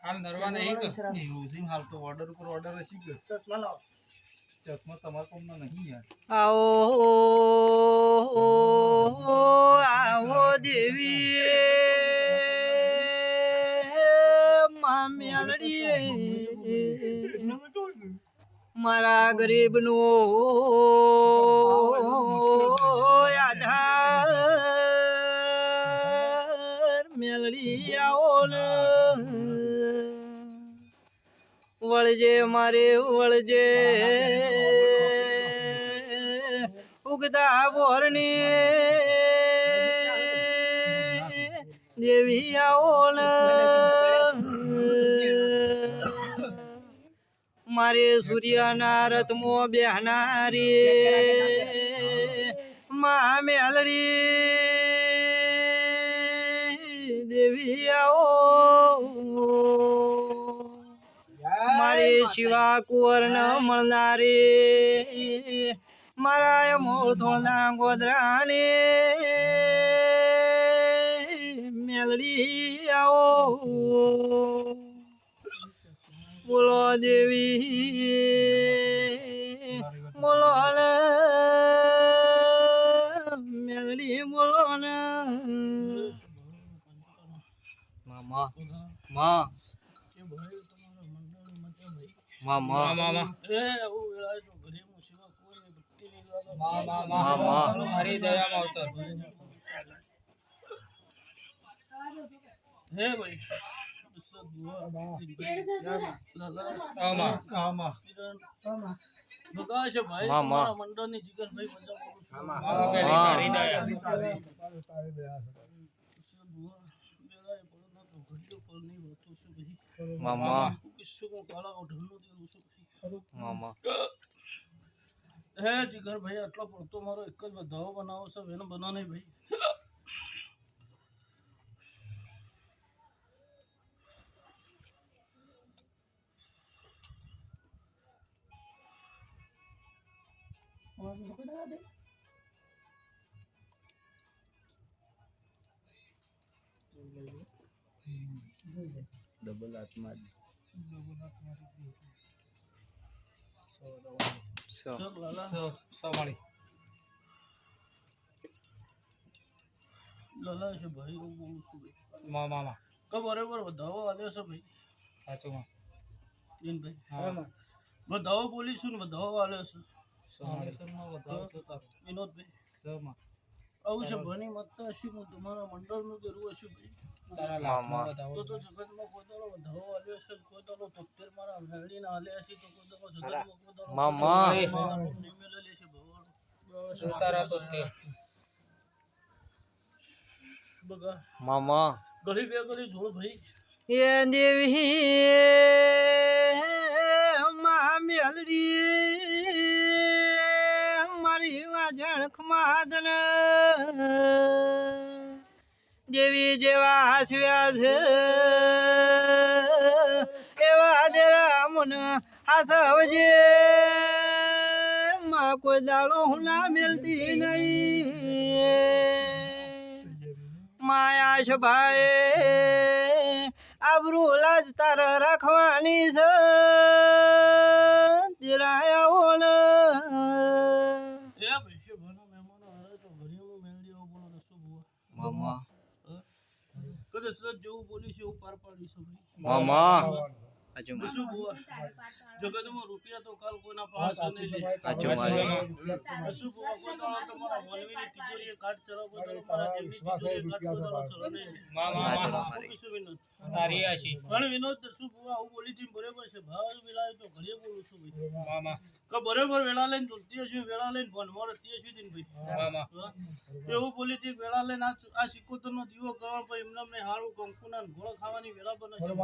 हाल नरवा नहीं हाल तो ऑर्डर अच्छी चश्मा तमार को नहीं यार आओ आओ देवी मामेलड़ी मारा गरीब नो आधार मेलड़ी आओ वळजे मारे वळजे उगदा बोरणी देवी आओल मारे सूर्यना रथमो बेहनारी माँ मेलड़ी देवी आओ मारे शिवा कुंवर न मळनारे मारा मूळ थोडा गोदराने मेलडी आओ बोलो देवी बोलो मेलडी बोलो न मामा माँ मामा मामा मामा हरी दया मावतर हे भाई मामा मंडळ ने जिगर भाई मामा मामा હે જીગર ભાઈ આટલો પડતો મારો એક જ બધાઓ બનાવો છે એનો બના નહીં ભાઈ ડબલ હાથમાં લાલા છે ભાઈ હું બોલું છું મામા કે બરાબર વધાવો આલ્યો છે ભાઈ સાચું માં જીન ભાઈ વધાવો બોલીશું ને વધાવો આલ્યો છે વિનોદભાઈ આવું છે ભણી મત હશું હું તમારા મંડળનું જરૂર હશું ભાઈ મામા તો જગતમાં કોઈ દાડો વધાવો આલ્યો છે કોઈ દાડો 73 મારા મેળીને આલ્યા છે તો કોઈ દાડો જગતમાં કોઈ દાડો મામા નિમેલે લે છે ભગવાન સુતારા તો તે બગા મામા ગળી બે ગળી જોડ ભાઈ એ દેવી મા મેલડી મારી વાજણ ખમાદન દેવી જેવા હાસ્યા છે એવા જરા મન હાસવજે માં કોઈ દાડો હું ના મેલતી નહીં માયા છે ભાઈ આબરૂ લાજ તાર રાખવાની છે દિરાયા ઓલ એ ભાઈ છે ભણો મહેમાનો આવે તો ઘડીમાં મેળડી આવો બોલો તો શું બુઆ મામા કદે સજ જેવું બોલી છે એવું પાર પાડી છે ભાઈ મામા આજુ શું બુઆ જગતમાં રૂપિયા તો કાલ કોઈના પાસે નહીં લે આજુ શું બુઆ કોઈ દાડો તમારા વનવીની તિજોરીએ કાટ ચલાવો તો મારા જેવી તિજોરીએ કાટ ચલાવો નહીં મામા શું વિનોદ તારી આશી પણ વિનોદ શું બુઆ આવું બોલી હતી બરાબર છે ભાવ વેલાય તો ઘરે બોલું છું ભાઈ મામા કે બરાબર વેલા લઈને તુલતી હશે વેલા લઈને ભણવા રતી હશે દિન ભાઈ મામા એવું બોલી હતી વેલા લઈને આ સિકોતરનો દીવો કરવા પછી એમને હારું કંકુના ઘોડો ખાવાની વેલા બને છે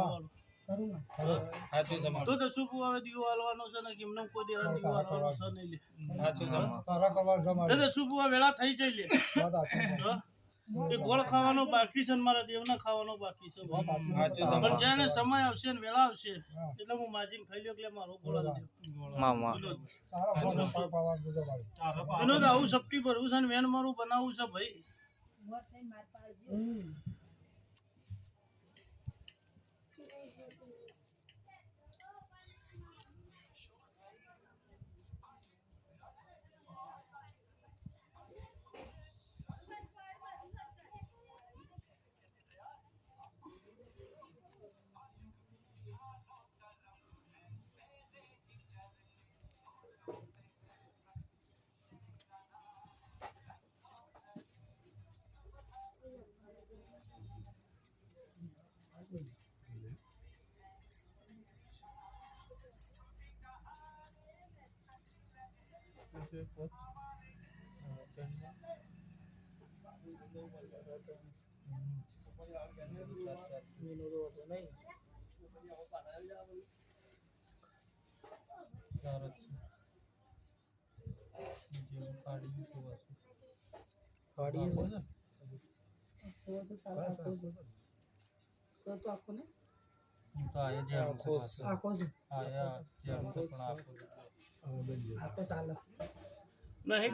સાચું સમા તો શું હવે દીવો હાલવાનો છે ને કેમને કોઈ દેવા દીવો હાલવાનો છે નહીં લે સાચું સમા તો શું વેળા થઈ જાય લે એ ગોળ ખાવાનો બાકી છે ને મારા દેવના ખાવાનો બાકી છે સાચું પણ જ્યારે સમય આવશે ને વેળા આવશે એટલે હું માજીને ખાઈ લ્યો એટલે મારો ગોળ હાલ દેવ મામા એનો તો આવું સપટી ભરવું છે ને વેન મારું બનાવવું છે ભાઈ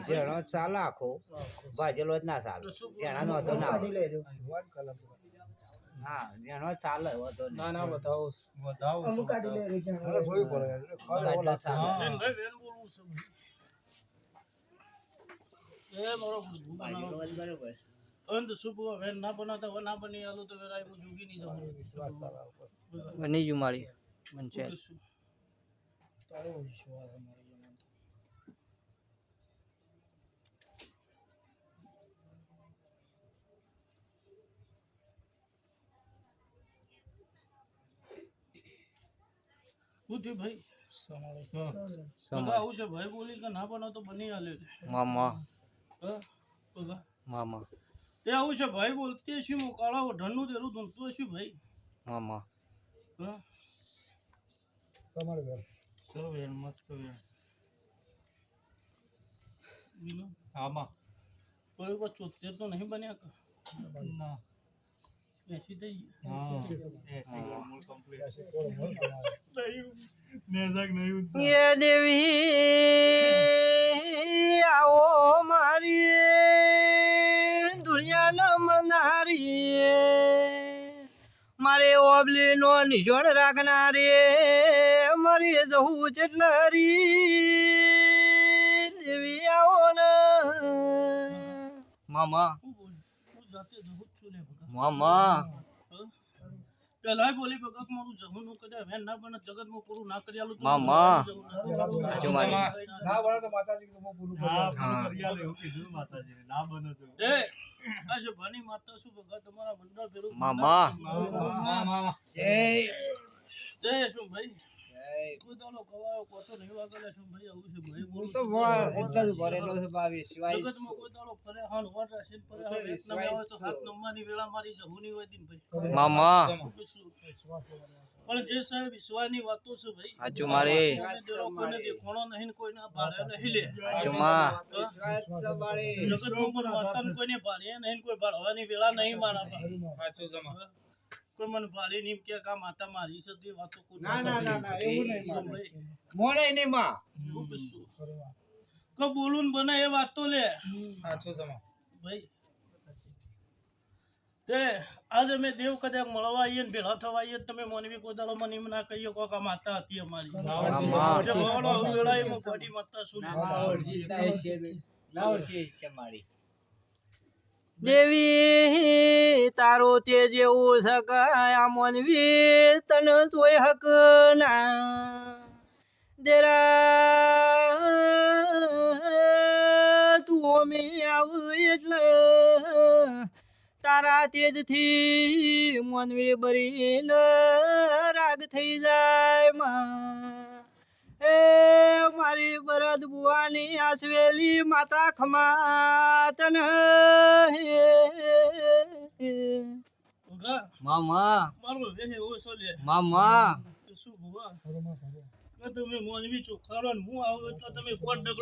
જેનો ચાલે આખો ભાજેલો જ ના ચાલે જેના નો તો ના હા જેનો ચાલે વધો ના ના બતાવો બતાવો વેન ભાઈ વેન બોલવું છે એ મારો બરાબર અંત શુભ વેન ના બનાવતા હોય ના બની આલો તો વેરાય હું જુગી નહીં જાઉં બની જુ મારી બનશે તારો વિશ્વાસ અમારી શું થયું ભાઈ આવું છે ભાઈ બોલી કે ના બનાવ તો બની હાલે મામા પગા મામા તે આવું છે ભાઈ બોલતી શું હું કાળા ઢણનું તેરું ધૂમતું હશું ભાઈ મામા સર વેણ મસ્ત વેણ બીનું આમાં કોઈ 74 તો નહીં બન્યા કે ના 80 થઈ હા મૂળ કમ્પ્લીટ નેઝક નહીં એ દેવી આવો મારી દુનિયા મળનારી મારે ઓબલી નો નિશોણ રાખનારી મારી જવું જેટલારી દેવી આવો ને મામા હું જાતે જવું છું લે ભગત મામા પેલા બોલી ભગત મારું જવું નું કદાચ વેન ના બને જગતમાં પૂરું ના કરી આલું મામા જો મારી ના બને તો માતાજી કે પૂરું કરી આલે એવું કીધું માતાજીને ના બને તો એ આ છે ભણી માતા શું ભગત તમારા મંડળ પેલું મામા જય શું ભાઈ કોઈ દાડો કવાયો કોતો નહીં વાગેલા શું ભાઈ આવું છે ભાઈ બોલ તો એટલા જ ભરેલો છે 22 જગતમાં કોઈ દાડો ફરે હાન વર રાશિ ફરે હાન એક નમે આવે તો હાથ નમવાની વેળા મારી જહુની હોય દીન ભાઈ મામા પણ જે સાહેબ વિશ્વાસની વાતો છે ભાઈ હાચું મારી કોઈને દેખોણો નહીં કોઈને ભાડે નહીં લે હાચું માં વિશ્વાસ સવારે જગતમાં પણ માતાને કોઈને ભાડે નહીં કોઈ ભાડવાની વેળા નહીં મારા સાચું જમા કોઈ મને ભાડે નહીં કે કા માતા મારી છે તે વાતો કોઈ ના ના ના ના એવું નહીં ભાઈ મોરે નહીં માં એવું કશું કો બોલું બને એ વાત તો લે સાચું જમા ભાઈ તે આજે અમે દેવ કદાચ મળવા આવીએ ને ભેળા થવા આવીએ તમે મને કોઈ દાડો મને એમ ના કહીએ કોકા માતા હતી અમારી જે ભવાડો વેળા એમાં ગોડી માતા શું મારી દેવી તારો તે જેવું સકાય મોનવી તને તોય હક ના દેરા તું અમે આવ એટલે તારા તેજથી મોનવી બરીને રાગ થઈ જાય માં એ મારી બરદ બુવાની આસવેલી માતા ખમા તને ભગા મામા મારો વેહ એવો છો લે મામા શું ભુવા તમે મોનવી ચોખાડો ને હું આવું એટલે તમે કોટ